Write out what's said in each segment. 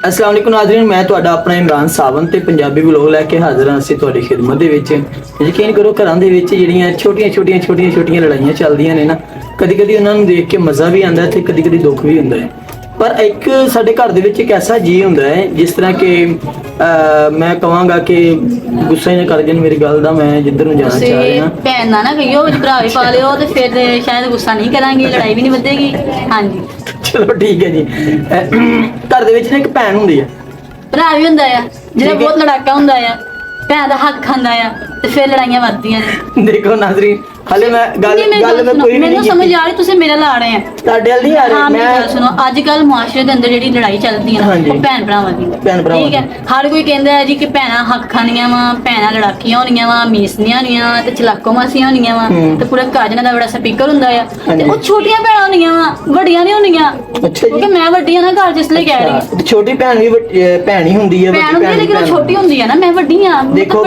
अस्सलाम वालेकुम नाज़रीन, मैं तुहाडा अपना इमरान सावंत ते पंजाबी व्लॉग लैके हाज़र हां असीं तुहाडी खिदमत दे विच। यकीन करो घरां दे विच जिहड़ियां छोटियां लड़ाइयां चलदियां ने ना, कदी कदी उन्हां नूं देख के मज़ा भी आंदा ते कदी कदी दुख भी हुंदा है। पर एक साडे घर दे विच एक ऐसा जी हुंदा है जिस तरह के मैं कहांगा कि गुस्सा ही ना कर जान मेरी गल दा, मैं जिधर नूं जाना चाह रहा ਭੈਣ ਨਾ ਕਹੀਓ ਵਿੱਚ ਭਰਾ ਵੀ ਪਾ ਲਿਓ ਤੇ ਫਿਰ ਸ਼ਾਇਦ ਗੁੱਸਾ ਨਹੀਂ ਕਰਾਂਗੇ, ਲੜਾਈ ਵੀ ਨਹੀਂ ਵਧੇਗੀ। ਹਾਂਜੀ चलो ठीक है जी। घर दे विच ना एक भैन हुंदी है, ਭਰਾ ਵੀ ਹੁੰਦਾ ਆ ਜਿਹੜਾ ਠੀਕ ਹੈ। ਬਹੁਤ ਲੜਾਕਾ ਹੁੰਦਾ ਆ, ਭੈਣ ਦਾ ਹੱਕ ਖਾਂਦਾ ਆ ਤੇ ਫਿਰ ਲੜਾਈਆਂ ਵੱਧਦੀਆਂ ਨੇ। देखो नाज़रीन हाले मैं गल मैं कोई भी ਮੈਨੂੰ नहीं ਸਮਝ ਆ ਰਹੀ ਤੁਸੀਂ ਮੇਰੇ ਲਾ ਰਹੇ ਆ। ਤੁਹਾਡੇ ਵੱਲ ਨਹੀਂ ਆ ਹਾਂ ਰਹੀ। ਮੇਰੀ ਗੱਲ मैं ਸੁਣੋ, ਅੱਜ ਕੱਲ ਮੁਆਸ਼ਰੇ ਦੇ ਅੰਦਰ ਜਿਹੜੀ ਲੜਾਈ ਚੱਲਦੀ ਹੈ ਹਾਂਜੀ। ਉਹ ਭੈਣ ਭਰਾਵਾਂ ਦੀ ਭੈਣ ਭਰਾਵਾਂ ਠੀਕ ਹੈ। ਹਰ ਕੋਈ ਕਹਿੰਦਾ ਹੈ ਜੀ ਕਿ ਭੈਣਾਂ ਹੱਕ ਖਾਣੀਆਂ ਵਾ, ਭੈਣਾਂ ਲੜਾਕੀਆਂ ਹੋਣੀਆਂ ਵਾ, ਮੀਸਨੀਆਂ ਹੋਣੀਆਂ ਤੇ ਚਲਾਕੋ ਮਾਸੀਆਂ ਹੋਣੀਆਂ ਵਾ ਤੇ ਪੂਰਾ ਕਾਜਨਾ ਦਾ ਬੜਾ ਸਪੀਕਰ ਹੁੰਦਾ ਆ ਤੇ ਉਹ ਛੋਟੀਆਂ ਭੈਣਾਂ ਹੋਣੀਆਂ ਵਾ, ਵੱਡੀਆਂ ਨਹੀਂ ਹੋਣੀਆਂ। ਅੱਛਾ ਕਿਉਂਕਿ ਜੀ। ਮੈਂ ਵੱਡੀ ਆ ਨਾ ਘਰ, ਜਿਸ ਲਈ ਕਹਿ ਰਹੀ ਹਾਂ। ਤੇ ਛੋਟੀ ਭੈਣ ਵੀ ਭੈਣ ਹੀ ਹੁੰਦੀ ਹੈ, ਭੈਣ ਹੁੰਦੀ ਹੈ ਲੇਕਿਨ ਉਹ ਛੋਟੀ ਹੁੰਦੀ ਹੈ ਨਾ, ਮੈਂ ਵੱਡੀ ਆ। ਦੇਖੋ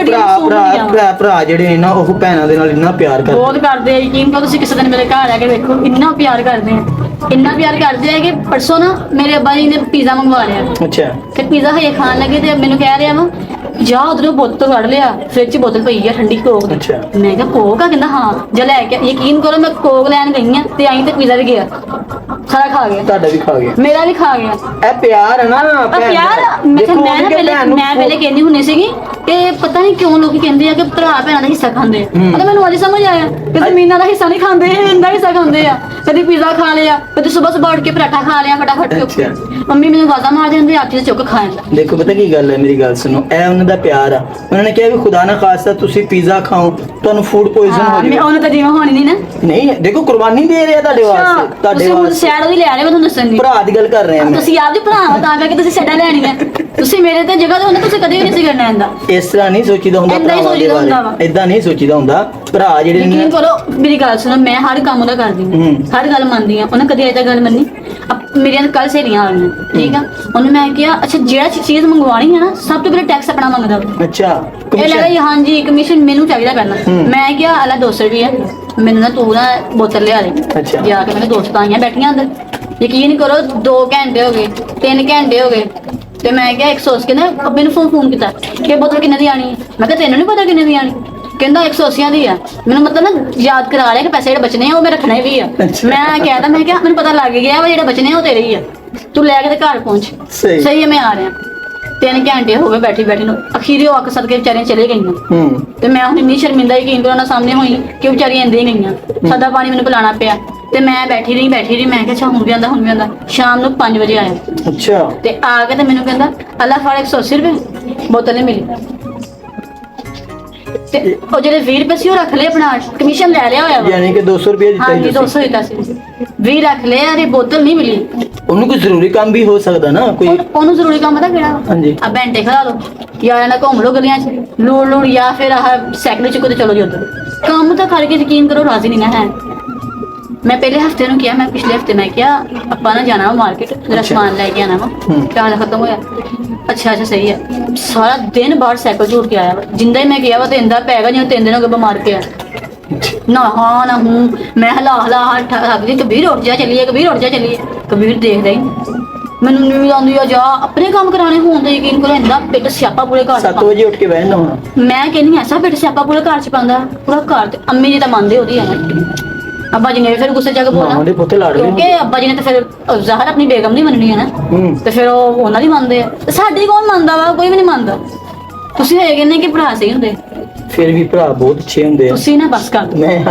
ਭਰਾ ਜਿਹੜੇ ਨੇ ਨਾ ਉਹ ਭੈਣਾਂ ਦੇ ਨਾਲ ਇੰਨਾ ਪਿਆਰ ਕਰਦੇ ਬਹੁਤ ਕਰਦੇ ਆ। ਯਕੀਨ ਕਰੋ ਤੁਸੀਂ ਕਿਸੇ ਦਿਨ ਮੇਰੇ ਘਰ ਆ ਕੇ ਵੇਖੋ, ਇੰਨਾ ਪਿਆਰ ਕਰਦੇ ਆ, ਇੰਨਾ ਪਿਆਰ ਕਰਦੇ ਆ ਕਿ ਪਰਸੋਂ ਨਾ ਮੇਰੇ ਅੱਬਾ ਜੀ ਨੇ ਪੀਜ਼ਾ ਮੰਗਵਾ ਲਿਆ ਅੱਛਾ ਤੇ ਪੀਜ਼ਾ ਹਜੇ ਖਾਣ ਲੱਗੇ ਤੇ ਮੈਨੂੰ ਕਹਿ ਰਿਹਾ ਵਾ ਜਾ ਉਧਰੋਂ ਬੋਤਲ ਕੱਢ ਲਿਆ, ਫ੍ਰਿਜ 'ਚ ਬੋਤਲ ਪਈ ਆ ਠੰਡੀ ਕੋਕ ਦੀ। ਅੱਛਾ। ਮੈਂ ਕਿਹਾ ਕੋਕ ਆ? ਕਹਿੰਦਾ ਹਾਂ। ਜਾ ਲੈ ਕੇ, ਯਕੀਨ ਕਰੋ ਮੈਂ ਕੋਕ ਲੈਣ ਗਈ ਆ ਤੇ ਆਈ ਤੇ ਪੀਜ਼ਾ ਵੀ ਗਿਆ, ਸਾਰਾ ਖਾ ਗਿਆ। ਤੁਹਾਡਾ ਵੀ ਖਾ ਗਿਆ, ਮੇਰਾ ਵੀ ਖਾ ਗਿਆ। ਇਹ ਪਿਆਰ ਹੈ ਨਾ ਪਰ ਯਾਰ ਮੈਂ ਪਹਿਲੇ ਕਹਿੰਦੀ ਹੁੰਦੀ ਸੀਗੀ ਕਿ ਪਤਾ ਨਹੀਂ ਕਿਉਂ ਲੋਕੀ ਕਹਿੰਦੇ ਆ ਕਿ ਭਰਾ ਭੈਣਾਂ ਦਾ ਹਿੱਸਾ ਖਾਂਦੇ ਆ। ਤਾਂ ਮੈਨੂੰ ਅੱਜ ਸਮਝ ਆਇਆ ਕਿ ਜ਼ਮੀਨਾਂ ਦਾ ਹਿੱਸਾ ਨਹੀਂ ਖਾਂਦੇ, ਇਹਦਾ ਹਿੱਸਾ ਖਾਂਦੇ ਆ। ਕਦੀ ਪੀਜ਼ਾ ਖਾ ਲਿਆ, ਕਦੀ ਸਵੇਰ ਉੱਠ ਕੇ ਪਰਾਠਾ ਖਾ ਲਿਆ ਫਟਾਫਟ ਚੁੱਕ। ਮੰਮੀ ਮੈਨੂੰ ਆਵਾਜ਼ਾਂ ਮਾਰ ਦਿੰਦੇ ਆ ਕੇ ਚੁੱਕ ਖਾ ਜਾਂਦਾ। ਦੇਖੋ ਪਤਾ ਕੀ ਗੱਲ ਹੈ, ਮੇਰੀ ਗੱਲ ਸੁਣੋ, ਇਹ ਉਹਨਾਂ ਦਾ ਪਿਆਰ ਆ। ਉਹਨਾਂ ਨੇ ਕਿਹਾ ਵੀ ਖੁਦਾ ਨਾ ਖਾਸਤਾ ਤੁਸੀਂ ਪੀਜ਼ਾ ਖਾਓ ਤੁਹਾਨੂੰ ਫੂਡ ਪੋਇਜ਼ਨ ਹੋ ਜਾਵੇ। ਉਹਨੂੰ ਤਾਂ ਜਿਵੇਂ ਹੋਣੀ ਨਹੀਂ ਨਾ। ਨਹੀਂ ਦੇਖੋ ਕੁਰਬਾਨੀ ਦੇ ਰਿਹਾ ਤੁਹਾਡੇ ਵਾਸਤੇ, ਤੁਹਾਡੇ ਵਾਸਤੇ ਸੈਡ ਉਹਦੀ ਲੈ ਰਹੇ ਮੈਂ ਤੁਹਾਨੂੰ ਦੱਸਣ ਦੀ। ਭਰਾ ਦੀ ਗੱਲ ਕਰ ਰਹੇ ਆ ਮੈਂ। ਤੁਸੀਂ ਆਪਦੇ ਭਰਾ ਹੋ ਤਾਂ ਕਰਕੇ ਤੁਸੀਂ ਸੈਡਾ ਲੈਣੀਆਂ। ਤੁਸੀਂ ਮੇਰੇ ਤੇ ਜਗ੍ਹਾ ਤੇ ਹੁੰਦੇ ਤੁਸੀਂ ਕਦੇ ਵੀ ਨਹੀਂ ਸੀ ਕਰਨਾ ਇਹਦਾ। ਇਸ ਤਰ੍ਹਾਂ ਨਹੀਂ ਸੋਚੀਦਾ ਹੁੰਦਾ, ਏਦਾਂ ਹੀ ਸੋਚੀਦਾ ਹੁੰਦਾ ਵਾ। ਇਦਾਂ ਨਹੀਂ ਸੋਚੀਦਾ ਹੁੰਦਾ। ਭਰਾ ਜਿਹੜੇ ਨੇ ਯਕੀਨ ਕਰੋ ਮੇਰੀ ਗੱਲ ਸੁਣੋ, ਮੈਂ ਹਰ ਕੰਮ ਉਹਦਾ ਕਰਦੀ ਹਾਂ, ਹਰ ਗੱਲ ਮੰਨਦੀ ਹਾਂ। ਉਹਨੇ ਕਦੀ ਅਜੇ ਤੱਕ ਗੱਲ ਮੰਨੀ। ਮੇਰੀਆਂ ਕੱਲ ਸਹੇਲੀਆਂ ਆ ਗਈਆਂ ਠੀਕ ਆ, ਉਹਨੂੰ ਮੈਂ ਕਿਹਾ ਅੱਛਾ ਜਿਹੜਾ ਚੀਜ਼ ਮੰਗਵਾਣੀ ਹੈ ਨਾ ਸਭ ਤੋਂ ਪਹਿਲਾਂ ਟੈਕਸ ਆਪਣਾ ਮੰਗਦਾ ਵਾ। ਅੱਛਾ ਇਹ ਲੱਗਾ ਹਾਂਜੀ ਕਮਿਸ਼ਨ ਮੈਨੂੰ ਚਾਹੀਦਾ ਪਹਿਲਾਂ। ਮੈਂ ਕਿਹਾ ਅਲਾ 200 ਰੁਪਏ ਮੈਨੂੰ ਨਾ ਤੂੰ ਨਾ ਬੋਤਲ ਲਿਆ ਦੇ। ਅੱਛਾ। ਜਾ ਕੇ ਮੇਰੇ ਦੋਸਤਾਂ ਆਈਆਂ ਬੈਠੀਆਂ ਅੰਦਰ। ਯਕੀਨ ਕਰੋ 2 ਘੰਟੇ ਹੋ ਗਏ, 3 ਘੰਟੇ ਹੋ ਗਏ ਤੇ ਮੈਂ ਕਿਹਾ 180 ਕਹਿੰਦਾ ਅੱਬੇ ਨੂੰ ਫੋਨ ਕੀਤਾ ਕਿ ਬੋਤਲ ਕਿੰਨੇ ਦੀ ਆਣੀ ਹੈ। ਮੈਂ ਕਿਹਾ ਤੈਨੂੰ ਨਹੀਂ ਪਤਾ ਕਿੰਨੇ ਦੀ ਆਣੀ? ਕਹਿੰਦਾ 180 ਦੀ ਆ। ਮੈਨੂੰ ਮਤਲਬ ਨਾ ਯਾਦ ਕਰਾ ਲਿਆ ਕਿ ਪੈਸੇ ਜਿਹੜੇ ਬਚਨੇ ਆ ਉਹ ਮੈਂ ਰੱਖਣੇ ਵੀ ਆ। ਮੈਂ ਕਹਿਤਾ ਮੈਂ ਕਿਹਾ ਮੈਨੂੰ ਪਤਾ ਲੱਗ ਗਿਆ ਵਾ ਜਿਹੜੇ ਬਚਨੇ ਆ ਉਹ ਤੇਰੇ ਹੀ ਆ, ਤੂੰ ਲੈ ਕੇ ਤੇ ਘਰ ਪਹੁੰਚ। ਸਹੀ ਹੈ ਮੈਂ ਆ ਰਿਹਾ। 3 ਘੰਟੇ ਹੋ ਗਏ ਬੈਠੀ ਨੂੰ, ਅਖੀਰੇ ਉਹ ਅੱਖ ਸਦਕੇ ਵਿਚਾਰੀਆਂ ਚਲੇ ਗਈਆਂ ਤੇ ਮੈਂ ਹੁਣ ਇੰਨੀ ਸ਼ਰਮਿੰਦਾ ਯਕੀਨ ਕਰੋ ਉਹਨਾਂ ਸਾਹਮਣੇ ਹੋਈ ਕਿ ਵਿਚਾਰੀਆਂ ਇੰਦੇ ਹੀ ਗਈਆਂ। ਸਾਦਾ ਪਾਣੀ ਮੈਨੂੰ ਪਿਲਾਣਾ ਪਿਆ ਤੇ ਮੈਂ ਬੈਠੀ ਰਹੀ ਮੈਂ ਕਿਹਾ ਅੱਛਾ ਹੁਣ ਵੀ ਆਂਦਾ। ਸ਼ਾਮ ਨੂੰ 5 ਵਜੇ ਆਇਆ। ਅੱਛਾ। ਤੇ ਆ ਕੇ ਤੇ ਮੈਨੂੰ ਕਹਿੰਦਾ ਅੱਲਾ ਫੜ 180 ਰੁਪਏ ਬੋਤਲ ਨਹੀਂ ਮਿਲੀ ਤੇ ਉਹ ਜਿਹੜੇ 20 ਰੁਪਏ ਸੀ ਉਹ ਰੱਖ ਲਏ ਆਪਣਾ, ਕਮਿਸ਼ਨ ਲੈ ਲਿਆ ਹੋਇਆ ਵਾ। ਯਾਨੀ ਕਿ 200 ਰੁਪਏ ਦਿੱਤਾ ਹਾਂਜੀ 200 ਦਿੱਤਾ ਸੀ, 20 ਰੱਖ ਲਿਆ ਤੇ ਬੋਤਲ ਨਹੀਂ ਮਿਲੀ। ਉਹਨੂੰ ਕੋਈ ਜ਼ਰੂਰੀ ਕੰਮ ਵੀ ਹੋ ਸਕਦਾ ਨਾ ਕੋਈ। ਉਹਨੂੰ ਜ਼ਰੂਰੀ ਕੰਮ ਪਤਾ ਕਿਹੜਾ? ਹਾਂਜੀ। ਆ ਬੈਂਟੇ ਖੜਾ ਲੋ ਯਾਰ ਨਾ ਘੁੰਮ ਲੋ ਗਲੀਆਂ 'ਚ ਲੂੜ ਜਾਂ ਫਿਰ ਆਹ ਸਾਈਕਲ 'ਚ ਕਿਤੇ ਚਲੋ ਜੀ ਉੱਧਰ। ਕੰਮ ਤਾਂ ਕਰਕੇ ਯਕੀਨ ਕਰੋ ਰਾਜ਼ੀ ਨਹੀਂ ਨਾ ਹੈ। ਮੈਂ ਪਹਿਲੇ ਹਫਤੇ ਨੂੰ ਕਿਹਾ, ਮੈਂ ਪਿਛਲੇ ਹਫਤੇ ਮੈਂ ਕਿਹਾ ਆਪਾਂ ਨਾ ਜਾਣਾ ਵਾ ਮਾਰਕੀਟ, ਜਰਾ ਸਮਾਨ ਲੈ ਕੇ ਆਣਾ ਵਾ। ਚਾਹ ਖਤਮ ਹੋਇਆ। ਅੱਛਾ ਸਹੀ ਹੈ। ਸਾਰਾ ਦਿਨ ਬਾਹਰ ਸਾਈਕਲ ਝੂਟ ਕੇ ਆਇਆ ਵਾ। ਜਿੰਦਾ ਹੀ ਮੈਂ ਗਿਆ ਵਾ ਤੇ ਇੰਦਾ ਪੈਗਾ ਜਿਵੇਂ 3 ਦਿਨ ਹੋ ਗਏ ਬਿਮਾਰ ਪਿਆ। ਨਾ ਹਾਂ ਨਾ ਹੂੰ ਮੈਂ ਹਲਾ ਥੱਕ ਗਈ। ਕਬੀਰ ਉੱਠ ਜਾ ਚੱਲੀਏ, ਕਬੀਰ ਦੇਖਦਾ ਹੀ ਮੈਨੂੰ ਨੀਂਦ ਆਉਂਦੀ ਆ। ਜਾ ਆਪਣੇ ਕੰਮ ਕਰਾਣੇ ਹੋਣ ਤੇ ਯਕੀਨ ਕਰੋ ਇੰਦਾ ਪਿੱਟ ਸਿਆਪਾ ਪੂਰੇ ਘਰ 7 ਵਜੇ ਉੱਠ ਕੇ ਬਹਿਣਾ ਹੁਣ। ਮੈਂ ਕਹਿੰਦੀ ਐਸਾ ਪਿੱਟ ਸਿਆਪਾ ਪੂਰੇ ਘਰ 'ਚ ਪਾਉਂਦਾ ਪੂਰਾ ਘਰ। ਤੇ ਅੰਮੀ ਜੀ ਤਾਂ ਮੰਨਦੇ ਉਹਦੀ ਆ ਨਾ। ਅੱਬਾ ਜੀ ਨੇ ਫਿਰ ਗੁੱਸੇ ਜਾ ਕੇ ਬੋਲਣਾ ਕਿਉਂਕਿ ਅੱਬਾ ਜੀ ਨੇ ਤਾਂ ਫਿਰ ਜ਼ਾਹਰ ਆਪਣੀ ਬੇਗਮ ਨਹੀਂ ਮੰਨਣੀ ਹੈ ਨਾ ਤੇ ਫਿਰ ਉਹ ਉਹਨਾਂ ਦੀ ਮੰਨਦੇ ਆ। ਸਾਡੀ ਕੌਣ ਮੰਨਦਾ ਵਾ? ਕੋਈ ਵੀ ਨਹੀਂ ਮੰਨਦਾ। ਤੁਸੀਂ ਹੈਗੇ ਨੇ ਕਿ ਭਰਾ ਸਹੀ ਹੁੰਦੇ, ਫਿਰ ਵੀ ਭਰਾ ਬਹੁਤ ਅੱਛੇ ਹੁੰਦੇ ਆ। ਤੁਸੀਂ ਨਾ ਬਸ ਕਰ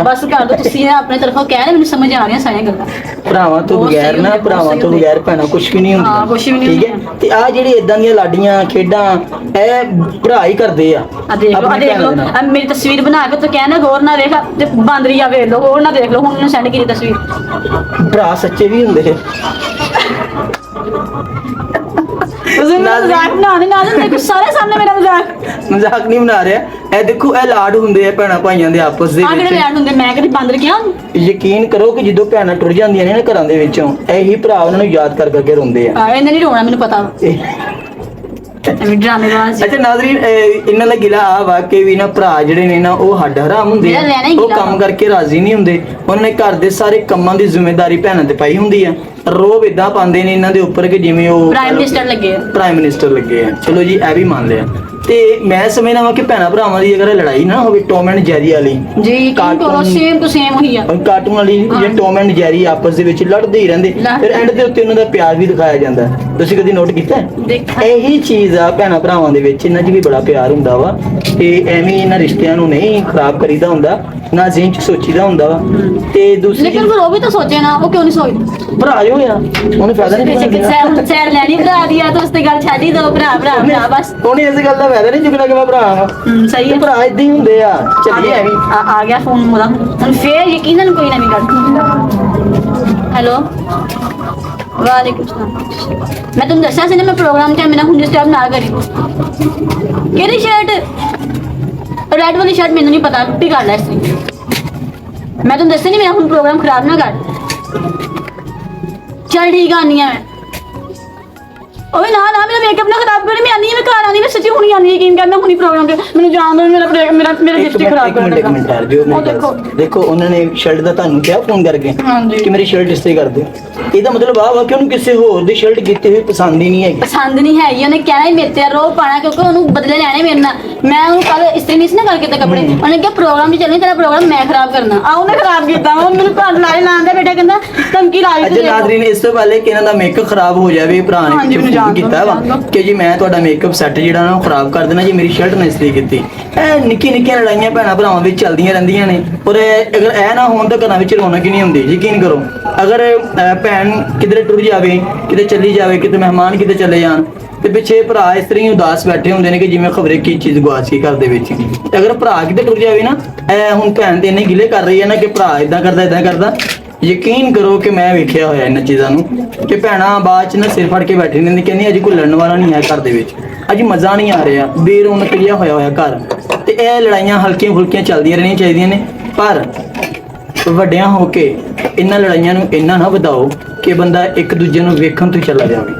ਦੋ ਤੁਸੀਂ ਨਾ ਆਪਣੇ ਤਰਫੋਂ ਕਹਿ ਰਹੇ, ਮੈਨੂੰ ਸਮਝ ਆ ਰਹੀਆਂ ਸਾਰੀਆਂ ਗੱਲਾਂ। ਭਰਾਵਾਂ ਤੋਂ ਬਗੈਰ ਭੈਣਾਂ ਕੁਛ ਵੀ ਨਹੀਂ ਹੁੰਦੀਆਂ। ਹਾਂ ਕੁਛ ਵੀ ਨਹੀਂ। ਠੀਕ ਹੈ। ਤੇ ਆ ਜਿਹੜੀ ਇਦਾਂ ਦੀਆਂ ਲਾਡੀਆਂ ਖੇਡਾਂ ਇਹ ਭਰਾ ਹੀ ਕਰਦੇ ਆ। ਆ ਦੇਖ ਲਓ ਮੇਰੀ ਤਸਵੀਰ ਬਣਾ ਕੇ ਤੂੰ ਕਹਿਣਾ ਹੋਰ ਨਾ ਵੇਖ ਤੇ ਬਾਂਦਰੀਆ ਵੇਖ ਲਓ, ਹੋਰ ਨਾ ਦੇਖ ਲਓ। ਹੁਣ ਮੈਨੂੰ ਸੈਂਡ ਕੀਤੀ ਤਸਵੀਰ। ਭਰਾ ਸੱਚੇ ਵੀ ਹੁੰਦੇ। ਮਜ਼ਾਕ ਨਾ ਸਾਰੇ ਸਾਹਮਣੇ ਮੇਰਾ ਮਜ਼ਾਕ ਨਹੀਂ ਬਣਾ ਰਿਹਾ। ਇਹ ਦੇਖੋ ਇਹ ਲਾਡ ਹੁੰਦੇ ਆ ਭੈਣਾਂ ਭਾਈਆਂ ਦੇ ਆਪਸ ਦੇ ਵਿੱਚ। ਲਾਡ ਹੁੰਦੇ ਮੈਂ ਕਦੀ ਬਾਂਦਰ ਕਿਹਾ? ਯਕੀਨ ਕਰੋ ਕਿ ਜਦੋਂ ਭੈਣਾਂ ਟੁਰ ਜਾਂਦੀਆਂ ਨੇ ਨਾ ਘਰਾਂ ਦੇ ਵਿੱਚੋਂ, ਇਹੀ ਭਰਾ ਉਹਨਾਂ ਨੂੰ ਯਾਦ ਕਰ ਕਰਕੇ ਰੋਂਦੇ ਆ। ਇਹਨੇ ਨਹੀਂ ਰੋਣਾ ਮੈਨੂੰ ਪਤਾ। ਅੱਛਾ ਨਾਜ਼ਰੀਨ, ਇਹਨਾਂ ਦਾ ਗਿਲਾ ਆ ਵਾ ਕਿ ਵੀ ਨਾ ਭਰਾ ਜਿਹੜੇ ਨੇ ਨਾ ਉਹ ਹੱਡ ਹਰਾਮ ਹੁੰਦੇ ਆ। ਉਹ ਕੰਮ ਕਰਕੇ ਰਾਜ਼ੀ ਨਹੀਂ ਹੁੰਦੇ। ਉਹਨਾਂ ਨੇ ਘਰ ਦੇ ਸਾਰੇ ਕੰਮਾਂ ਦੀ ਜ਼ਿੰਮੇਵਾਰੀ ਭੈਣਾਂ ਤੇ ਪਾਈ ਹੁੰਦੀ ਆ ਰੋਬ ਇਦਾਂ ਪਾਉਂਦੇ ਨੇ ਇਹਨਾਂ ਦੇ ਉੱਪਰ ਕਿ ਜਿਵੇਂ ਉਹ ਪ੍ਰਾਈਮ ਮਿਨਿਸਟਰ ਲੱਗੇ ਆ। ਪ੍ਰਾਈਮ ਮਿਨਿਸਟਰ ਲੱਗੇ ਆ। ਚਲੋ ਜੀ ਇਹ ਵੀ ਮੰਨ ਲਿਆ। ਤੇ ਮੈਂ ਸਮਝਦਾ ਵਾਂ ਕਿ ਭੈਣਾਂ ਭਰਾਵਾਂ ਦੀ ਅਗਰ ਲੜਾਈ ਨਾ ਹੋਵੇ ਟੌਮ ਐਂਡ ਜੈਰੀ ਵਾਲੀ, ਜੀ ਯਕੀਨ ਕਰੋ ਕਾਰਟੂਨ- ਸੇਮ ਟੂ ਸੇਮ ਹੋਈ ਆ। ਕਾਰਟੂਨ ਵਾਲੀ ਜੇ ਟੌਮ ਐਂਡ ਜੈਰੀ ਆਪਸ ਦੇ ਵਿੱਚ ਲੜਦੇ ਹੀ ਰਹਿੰਦੇ, ਫਿਰ ਐਂਡ ਦੇ ਉੱਤੇ ਉਹਨਾਂ ਦਾ ਪਿਆਰ ਵੀ ਦਿਖਾਇਆ ਜਾਂਦਾ। ਤੁਸੀਂ ਕਦੀ ਨੋਟ ਕੀਤਾ ਹੈ? ਦੇਖਾ ਇਹੀ ਚੀਜ਼ ਆ ਭੈਣਾਂ ਭਰਾਵਾਂ ਦੇ ਵਿੱਚ, ਇਹਨਾਂ 'ਚ ਵੀ ਬੜਾ ਪਿਆਰ ਹੁੰਦਾ ਵਾ ਤੇ ਐਵੇਂ ਹੀ ਇਹਨਾਂ ਰਿਸ਼ਤਿਆਂ ਨੂੰ ਨਹੀਂ ਖਰਾਬ ਕਰੀਦਾ ਹੁੰਦਾ, ਨਾ ਜ਼ਿਹਨ 'ਚ ਸੋਚੀਦਾ ਹੁੰਦਾ ਵਾ। ਤੇ ਦੂਸਰੀ ਲੇਕਿਨ ਚੀਜ਼, ਫਿਰ ਉਹ ਵੀ ਤਾਂ ਸੋਚੇ ਨਾ, ਉਹ ਕਿਉਂ ਨਹੀਂ ਸੋਚਦੇ? ਭਰਾ ਜੋ ਆ ਉਹਨੂੰ ਫਾਇਦਾ ਨਹੀਂ ਚੁੱਕਣਾ। ਸੈਰ ਲੈਣੀ ਭਰਾ ਦੀ ਆ ਤਾਂ ਉਸ ਤੇ ਗੱਲ ਛੱਡ ਹੀ ਦੋ, ਭਰਾ ਭਰਾ ਭਰਾ ਬਸ। ਉਹਨੇ ਇਸ ਗੱਲ ਦਾ ਫਾਇਦਾ ਨਹੀਂ ਚੁੱਕਣਾ ਕਿ ਮੈਂ ਭਰਾ ਹਾਂ। ਸਹੀ ਹੈ। ਭਰਾ ਇਦਾਂ ਹੀ ਹੁੰਦੇ ਆ। ਚੱਲੀਏ ਐਵੇਂ ਆ ਗਿਆ ਫੋਨ ਉਹਦਾ, ਹੁਣ ਫੇਰ ਯਕੀਨਨ ਕੋਈ ਨਵੀਂ ਗੱਲ। ਹੈਲੋ, ਵਾਲੇਕੁਮ ਸਲਾਮ। ਮੈਂ ਤੁਹਾਨੂੰ ਦੱਸਿਆ ਸੀ ਨਾ ਮੈਂ ਪ੍ਰੋਗਰਾਮ ਤੇ ਮੈਂ ਹੁਣ ਡਿਸਟਰਬ ਨਾ ਕਰੀ। ਕਿਹੜੀ ਸ਼ਰਟ? ਰੈਡ ਵਾਲੀ ਸ਼ਰਟ ਮੈਨੂੰ ਨਹੀਂ ਪਤਾ, ਟੁੱਟੀ ਕਰ ਲੈ ਇਸ ਲਈ। ਮੈਂ ਤੁਹਾਨੂੰ ਦੱਸਿਆ ਨਹੀਂ ਮੇਰਾ ਹੁਣ ਪ੍ਰੋਗਰਾਮ ਖਰਾਬ ਨਾ ਕਰ। ਚੱਲ ਠੀਕ ਆਨੀ ਆ ਮੈਂ। ਓਏ ਨਾ ਨਾ ਮੇਰਾ ਮੇਕਅਪ ਨਾ ਖਰਾਬ ਕਰੀ, ਮੈਂ ਆਨੀ ਆ, ਮੈਂ ਘਰ ਆਨੀ, ਮੈਂ ਸੱਚੀ ਹੁਣੀ ਆਨੀ, ਯਕੀਨ ਕਰ ਮੈਂ ਹੁਣੀ ਪ੍ਰੋਗਰਾਮ ਤੇ ਮੈਨੂੰ ਜਾਣ ਦੋ, ਮੇਰਾ ਲਿਪਸਟਿਕ ਖਰਾਬ ਕਰ ਇੱਕ ਮਿੰਟ ਠਹਿਰ ਜਿਓ। ਉਹ ਦੇਖੋ ਦੇਖੋ ਉਹਨਾਂ ਨੇ ਸ਼ਰਟ ਦਾ ਤੁਹਾਨੂੰ ਕਿਹਾ ਫੋਨ ਕਰਕੇ ਹਾਂਜੀ। ਕਿ ਮੇਰੀ ਸ਼ਰਟ ਇਸਤਰੀ ਕਰ ਦਿਓ। ਇਹਦਾ ਮਤਲਬ ਆ ਵਾ ਕਿ ਉਹਨੂੰ ਕਿਸੇ ਹੋਰ ਦੀ ਸ਼ਰਟ ਕੀਤੀ ਹੋਈ ਪਸੰਦ ਹੀ ਨਹੀਂ ਹੈਗੀ। ਪਸੰਦ ਨਹੀਂ ਹੈਗੀ, ਉਹਨੇ ਕਹਿਣਾ ਹੀ ਮੇਰੇ ਤੇ ਰੋਹ ਪਾਣਾ ਕਿਉਂਕਿ ਉਹਨੂੰ ਬਦਲੇ ਲੈਣੇ ਮੇਰੇ ਨਾਲ। ਮੈਂ ਉਹਨੂੰ ਕੱਲ ਇਸਤਰੀ ਨਹੀਂ ਸੀ ਨਾ ਕਰਕੇ ਤਾਂ ਕੱਪੜੇ, ਉਹਨੇ ਕਿਹਾ ਪ੍ਰੋਗਰਾਮ ਵੀ ਚੱਲਣੀ, ਤੇਰਾ ਪ੍ਰੋਗਰਾਮ ਮੈਂ ਖਰਾਬ ਕਰਨਾ। ਆ ਉਹਨੇ ਖਰਾਬ ਕੀਤਾ, ਉਹ ਮੈਨੂੰ ਘਰ ਲਾਏ ਲਾਉਂਦਾ ਬੇਟਾ, ਕਹਿੰਦਾ ਧਮਕੀ ਲਾ ਅੱਛਾ ਨਾਜ਼ਰੀਨ, ਇਸ ਤੋਂ ਪਹਿਲੇ ਕਿ ਇਹਨਾਂ ਦਾ ਮੇਕਅਪ ਖਰਾਬ ਹੋ ਜਾਵੇ, ਭਰਾ ਨੇ ਹਾਂਜੀ, ਪਿੱਛੇ ਫੋਨ ਕੀਤਾ ਵਾ ਕਿ ਜੀ ਮੈਂ ਤੁਹਾਡਾ ਮੇਕਅਪ ਸੈੱਟ ਜਿਹੜਾ ਨਾ ਉਹ ਖਰਾਬ ਕਰ ਦੇਣਾ ਜੀ, ਮੇਰੀ ਸ਼ਰਟ ਨਾ ਇਸਤਰੀ ਕੀਤੀ। ਇਹ ਨਿੱਕੀ ਨਿੱਕੀਆਂ ਲੜਾਈਆਂ ਭੈਣਾਂ ਭਰਾਵਾਂ ਵਿੱਚ ਚੱਲਦੀਆਂ ਰਹਿੰਦੀਆਂ ਨੇ। ਔਰ ਅਗਰ ਇਹ ਨਾ ਹੋਣ ਤਾਂ ਘਰਾਂ ਵਿੱਚ ਰੌਣਕ ਹੀ ਨਹੀਂ ਹੁੰਦੀ। ਯਕੀਨ ਕਰੋ, ਅਗਰ ਭੈਣ ਕਿਧਰੇ ਟੁਰ ਜਾਵੇ, ਕਿਤੇ ਚੱਲੀ ਜਾਵੇ, ਕਿਤੇ ਮਹਿਮਾਨ ਕਿਤੇ ਚਲੇ ਜਾਣ, ਤੇ ਪਿੱਛੇ ਭਰਾ ਇਸ ਤਰ੍ਹਾਂ ਹੀ ਉਦਾਸ ਬੈਠੇ ਹੁੰਦੇ ਨੇ ਕਿ ਜਿਵੇਂ ਖਬਰੇ ਕੀ ਚੀਜ਼ ਗਵਾਚ ਗਈ ਘਰ ਦੇ ਵਿੱਚ। ਤੇ ਅਗਰ ਭਰਾ ਕਿਤੇ ਟੁਰ ਜਾਵੇ ਨਾ, ਇਹ ਹੁਣ ਭੈਣ ਤੇ ਇੰਨੇ ਗਿਲੇ ਕਰ ਰਹੀ ਹੈ ਨਾ ਕਿ ਭਰਾ ਇਦਾਂ ਕਰਦਾ। ਯਕੀਨ ਕਰੋ ਕਿ ਮੈਂ ਵੇਖਿਆ ਹੋਇਆ ਇਹਨਾਂ ਚੀਜ਼ਾਂ ਨੂੰ ਕਿ ਭੈਣਾਂ ਬਾਅਦ ਚ ਨਾ ਸਿਰ ਫੜ ਕੇ ਬੈਠੀ ਰਹਿੰਦੀ, ਕਹਿੰਦੀ ਅੱਜ ਕੋਈ ਲੜਨ ਵਾਲਾ ਨਹੀਂ ਹੈ ਘਰ ਦੇ ਵਿੱਚ, ਅੱਜ ਮਜ਼ਾ ਨਹੀਂ ਆ ਰਿਹਾ, ਬੇਰੌਣਕ ਜਿਹਾ ਹੋਇਆ ਘਰ। ਤੇ ਇਹ ਲੜਾਈਆਂ ਹਲਕੀਆਂ ਫੁਲਕੀਆਂ ਚੱਲਦੀਆਂ ਰਹਿਣੀਆਂ ਚਾਹੀਦੀਆਂ ਨੇ, ਪਰ ਵੱਡਿਆਂ ਹੋ ਕੇ ਇਹਨਾਂ ਲੜਾਈਆਂ ਨੂੰ ਇੰਨਾ ਨਾ ਵਧਾਓ ਕਿ ਬੰਦਾ ਇੱਕ ਦੂਜੇ ਨੂੰ ਵੇਖਣ ਤੋਂ ਚਲਾ ਜਾਵੇ।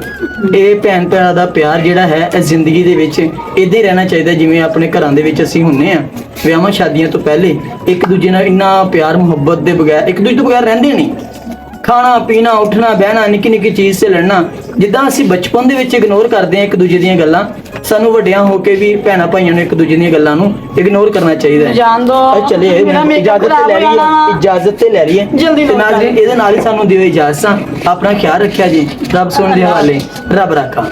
ਇਹ ਭੈਣ ਭਰਾ ਦਾ ਪਿਆਰ ਜਿਹੜਾ ਹੈ ਇਹ ਜ਼ਿੰਦਗੀ ਦੇ ਵਿੱਚ ਇਦਾਂ ਹੀ ਰਹਿਣਾ ਚਾਹੀਦਾ ਜਿਵੇਂ ਆਪਣੇ ਘਰਾਂ ਦੇ ਵਿੱਚ ਅਸੀਂ ਹੁੰਨੇ ਆ। ਵਿਆਹਾਂ ਸ਼ਾਦੀਆਂ ਤੋਂ ਪਹਿਲੇ ਇੱਕ ਦੂਜੇ ਨਾਲ ਇੰਨਾ ਪਿਆਰ ਮੁਹੱਬਤ ਦੇ ਬਗੈਰ, ਇੱਕ ਦੂਜੇ ਤੋਂ ਬਗੈਰ ਰਹਿੰਦੇ ਨਹੀਂ। ਖਾਣਾ ਪੀਣਾ, ਉੱਠਣਾ ਬਹਿਣਾ, ਨਿੱਕੀ ਨਿੱਕੀ ਚੀਜ਼ ਤੇ ਲੜਨਾ, ਜਿੱਦਾਂ ਅਸੀਂ ਬਚਪਨ ਦੇ ਵਿੱਚ ਇਗਨੋਰ ਕਰਦੇ ਹਾਂ ਇੱਕ ਦੂਜੇ ਦੀਆਂ ਗੱਲਾਂ, ਸਾਨੂੰ ਵੱਡਿਆਂ ਹੋ ਕੇ ਵੀ ਭੈਣਾਂ ਭਾਈਆਂ ਨੂੰ ਇੱਕ ਦੂਜੇ ਦੀਆਂ ਗੱਲਾਂ ਨੂੰ ਇਗਨੋਰ ਕਰਨਾ ਚਾਹੀਦਾ ਹੈ। ਜਾਣ ਦੋ, ਚਲੇ ਇਜਾਜ਼ਤ ਤੇ ਲੈ ਲਈਏ, ਇਜਾਜ਼ਤ ਤੇ ਲੈ ਲਈਏ। ਜਲਦੀ ਤੇ ਨਾਜ਼ਰੀਨ ਇਹਦੇ ਨਾਲ ਹੀ ਸਾਨੂੰ ਦਿਓ ਇਜਾਜ਼ਤਾਂ। ਆਪਣਾ ਖਿਆਲ ਰੱਖਿਆ ਜੀ। ਰੱਬ ਸੁਣ ਦੇ ਹਵਾਲੇ, ਰੱਬ ਰਾਖਾ।